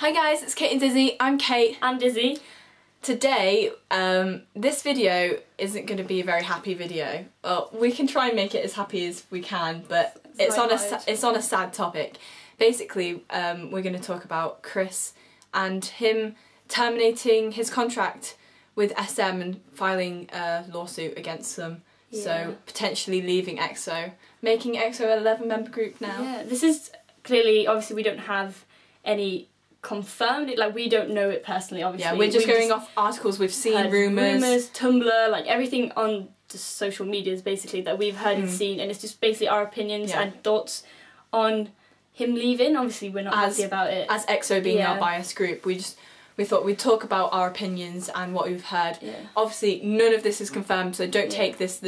Hi guys, it's Katendizzy. I'm Kate. I'm Dizzy. Today, this video isn't going to be a very happy video. Well, we can try and make it as happy as we can, but it's on a sad topic. Basically, we're going to talk about Kris and him terminating his contract with SM and filing a lawsuit against them. Yeah. So potentially leaving EXO, making EXO an 11-member group now. Yeah, this is clearly, obviously we don't have any confirmed, like we don't know it personally, obviously. Yeah, we're just going off articles we've seen, rumours, Tumblr, like everything on the social medias basically that we've heard and seen, and it's just basically our opinions and thoughts on him leaving. Obviously we're not happy about it. As EXO being our biased group, we thought we'd talk about our opinions and what we've heard. Yeah. Obviously none of this is confirmed, so don't take this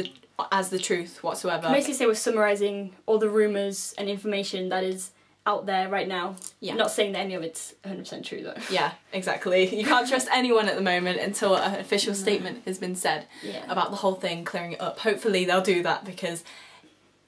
as the truth whatsoever. Basically say we're summarising all the rumours and information that is out there right now. Yeah. Not saying that any of it's 100% true though. Yeah, exactly. You can't trust anyone at the moment until an official statement has been said about the whole thing, clearing it up. Hopefully they'll do that, because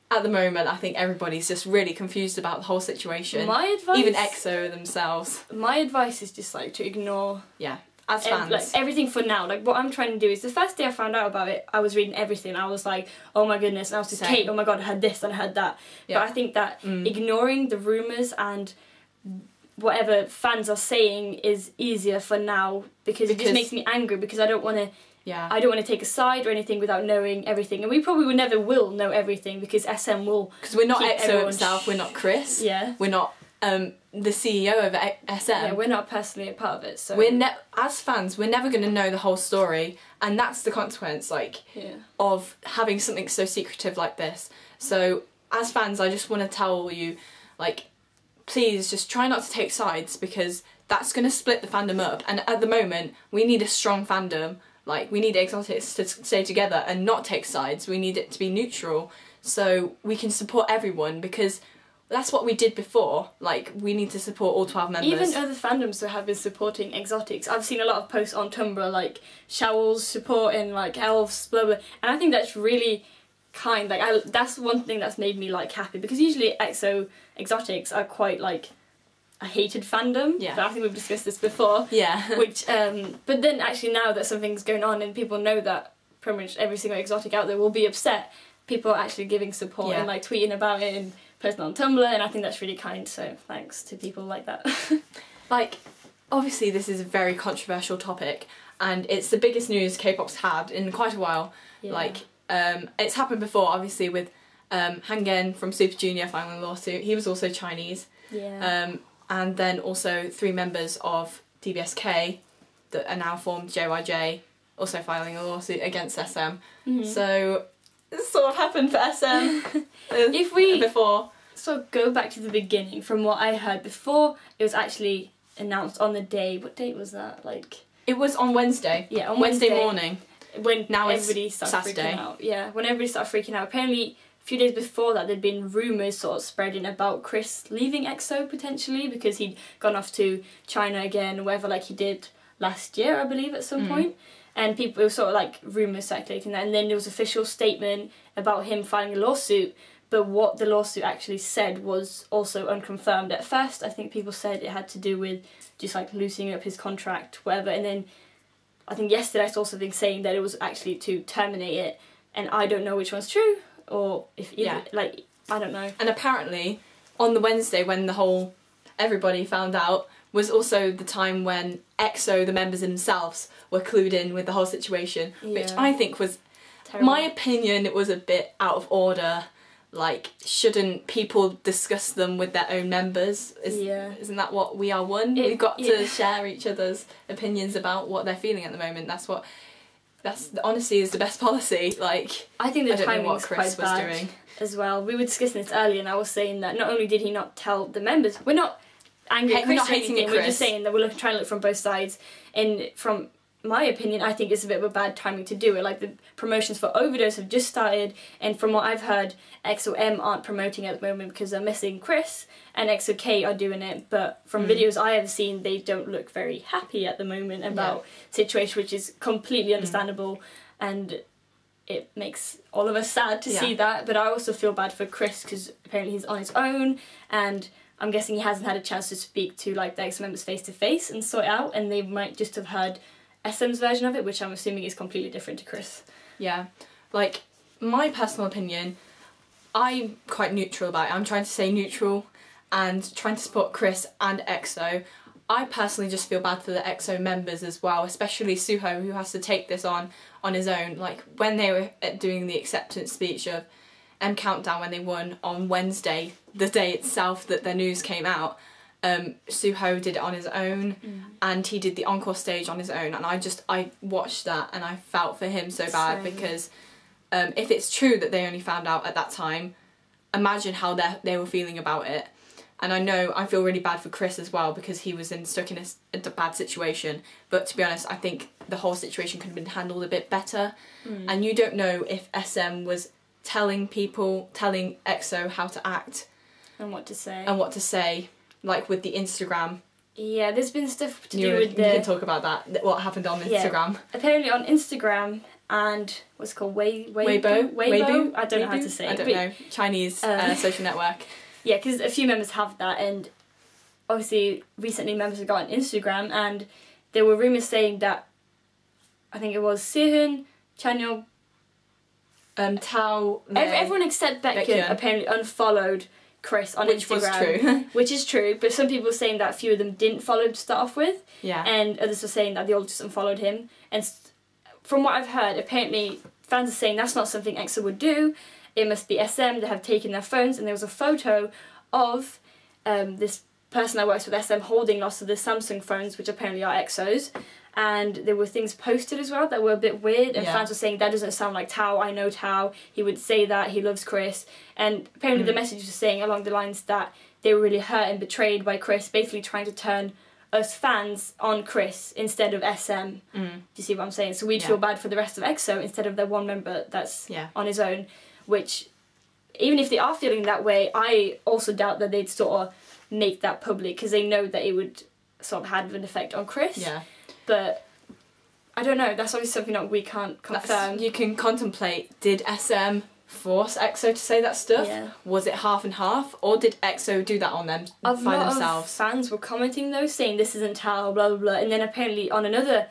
at the moment I think everybody's just really confused about the whole situation. My advice... Even EXO themselves. My advice is just like to ignore... Yeah. As fans. Like everything for now. Like what I'm trying to do is, the first day I found out about it, I was reading everything. I was like, oh my goodness, and I was just, Kate, oh my god, I heard this and I heard that. Yeah. But I think that ignoring the rumours and whatever fans are saying is easier for now, because it just makes me angry, because I don't want to take a side or anything without knowing everything, and we probably never will know everything, because SM will. Because we're not EXO himself, we're not Kris. Yeah. We're not the CEO of SM. Yeah, we're not personally a part of it, so as fans, we're never going to know the whole story, and that's the consequence, like, of having something so secretive like this. So as fans, I just want to tell you, like, please just try not to take sides, because that's going to split the fandom up, and at the moment we need a strong fandom. Like, we need Exotics to stay together and not take sides. We need it to be neutral so we can support everyone, because that's what we did before. Like, we need to support all 12 members. Even other fandoms that have been supporting Exotics. I've seen a lot of posts on Tumblr, like Showel's supporting, like Elves, blah blah, and I think that's really kind. Like, that's one thing that's made me like happy, because usually Exotics are quite like a hated fandom. Yeah. But I think we've discussed this before. Yeah. Which, but then actually now that something's going on and people know that pretty much every single Exotic out there will be upset, people are actually giving support and like tweeting about it and posting on Tumblr, and I think that's really kind, so thanks to people like that. Like, obviously this is a very controversial topic, and it's the biggest news K-pop's had in quite a while. Yeah. Like, it's happened before, obviously, with Hangen from Super Junior filing a lawsuit. He was also Chinese. Yeah. And then also 3 members of DBSK that are now formed JYJ also filing a lawsuit against SM. So this sort of happened for SM. If we before sort of go back to the beginning, from what I heard before, it was actually announced on the day. What date was that? Like, it was on Wednesday. Yeah, on Wednesday morning. When now everybody started freaking out. Yeah, when everybody started freaking out. Apparently, a few days before that, there'd been rumours sort of spreading about Kris leaving EXO potentially, because he'd gone off to China again, or whatever, like he did last year, I believe, at some point. And people, it was sort of like rumours circulating that, and then there was an official statement about him filing a lawsuit, but what the lawsuit actually said was also unconfirmed. At first, I think people said it had to do with just like loosening up his contract, whatever, and then I think yesterday I saw something saying that it was actually to terminate it, and I don't know which one's true, or if either, like, I don't know. And apparently, on the Wednesday when everybody found out, was also the time when EXO, the members themselves, were clued in with the whole situation, which I think was, my opinion, it was a bit out of order. Like, shouldn't people discuss them with their own members? Isn't that what we are one? We've got to share each other's opinions about what they're feeling at the moment. That's honesty is the best policy. Like, I think the timing was quite bad as well. We were discussing this earlier, and I was saying that not only did he not tell the members, we're not angry at Kris, we're not hating it, we're just saying that we're trying to look from both sides, and from my opinion, I think it's a bit of a bad timing to do it. Like, the promotions for Overdose have just started, and from what I've heard, EXO-M aren't promoting at the moment because they're missing Kris, and EXO-K are doing it, but from videos I have seen, they don't look very happy at the moment about the situation, which is completely understandable, and it makes all of us sad to see that. But I also feel bad for Kris, because apparently he's on his own, and I'm guessing he hasn't had a chance to speak to like the EXO members face to face and sort it out, and they might just have heard SM's version of it, which I'm assuming is completely different to Kris. Yeah, like, my personal opinion, I'm quite neutral about it. I'm trying to stay neutral and trying to support Kris and EXO. I personally just feel bad for the EXO members as well, especially Suho, who has to take this on his own. Like, when they were doing the acceptance speech of Countdown when they won on Wednesday, the day itself that the news came out, Suho did it on his own, and he did the encore stage on his own, and I watched that and I felt for him so bad. Same. Because if it's true that they only found out at that time, imagine how they were feeling about it. And I feel really bad for Kris as well, because he was stuck in a bad situation. But to be honest, I think the whole situation could have been handled a bit better. And you don't know if SM was telling EXO how to act. And what to say. Like with the Instagram. Yeah, there's been stuff to do with You can talk about that, what happened on Instagram. Yeah. Apparently on Instagram and what's it called? Weibo? I don't know how to say it. I don't know. Chinese social network. Yeah, because a few members have that, and obviously recently members have got on Instagram, and there were rumours saying that, I think it was Sehun, Chanyeol, Tao, everyone except Baekhyun apparently unfollowed Kris on Instagram. Which was true. Which is true, but some people were saying that a few of them didn't follow him to start off with. Yeah. And others were saying that they all just unfollowed him. And from what I've heard, apparently fans are saying that's not something EXO would do. It must be SM that have taken their phones, and there was a photo of this person that works with SM holding lots of the Samsung phones, which apparently are EXO's. And there were things posted as well that were a bit weird, and fans were saying that doesn't sound like Tao, I know Tao, he would say that, he loves Kris. And apparently the message was saying along the lines that they were really hurt and betrayed by Kris, basically trying to turn us fans on Kris instead of SM. Do you see what I'm saying? So we'd feel bad for the rest of EXO instead of their one member that's on his own, which, even if they are feeling that way, I also doubt that they'd sort of make that public, because they know that it would sort of have an effect on Kris. Yeah. But I don't know, that's obviously something that we can't confirm. You can contemplate, did SM force EXO to say that stuff? Yeah. Was it half and half, or did EXO do that on them by themselves? A lot of fans were commenting though, saying this isn't Tao, blah blah blah, and then apparently on another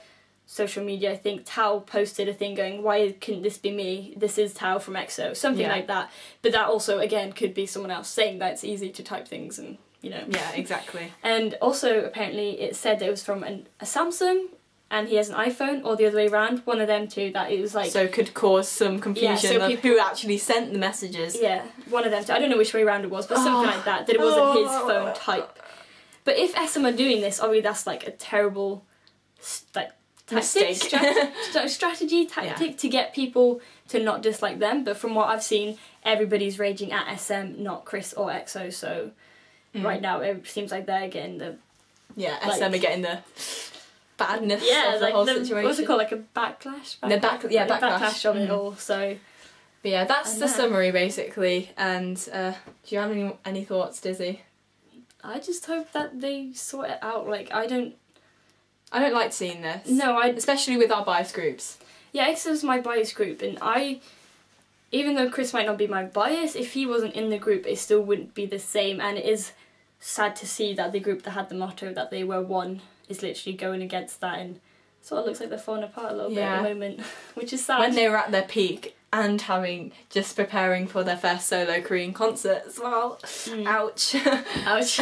social media, I think Tao posted a thing going, why couldn't this be me? This is Tao from EXO, something like that. But that also, again, could be someone else saying that it's easy to type things and, you know. Yeah, exactly. And also, apparently, it said that it was from a Samsung, and he has an iPhone, or the other way around, one of them two, that it was like... So it could cause some confusion of who actually sent the messages. Yeah, one of them two. I don't know which way around it was, but something like that it wasn't his phone type. But if SM are doing this, obviously that's like a terrible... strategy to get people to not dislike them. But from what I've seen, everybody's raging at SM, not Kris or EXO. So right now it seems like they're getting the SM are getting the badness of the whole situation. What's it called, like a backlash? Backlash of it all. So but yeah, that's the summary basically. And do you have any thoughts, Dizzy? I just hope that they sort it out. Like I don't like seeing this. No, especially with our bias groups. Yeah, EXO's my bias group, and even though Kris might not be my bias, if he wasn't in the group, it still wouldn't be the same. And it is sad to see that the group that had the motto that they were one is literally going against that, and sort of looks like they're falling apart a little bit at the moment, which is sad. When they were at their peak and preparing for their first solo Korean concert as well. Ouch. Ouch.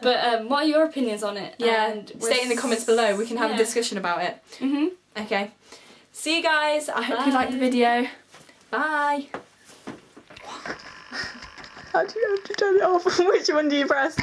But what are your opinions on it? Yeah, and stay in the comments below. We can have a discussion about it. Okay. See you guys. I hope you liked the video. Bye. How do you have to turn it off? Which one do you press?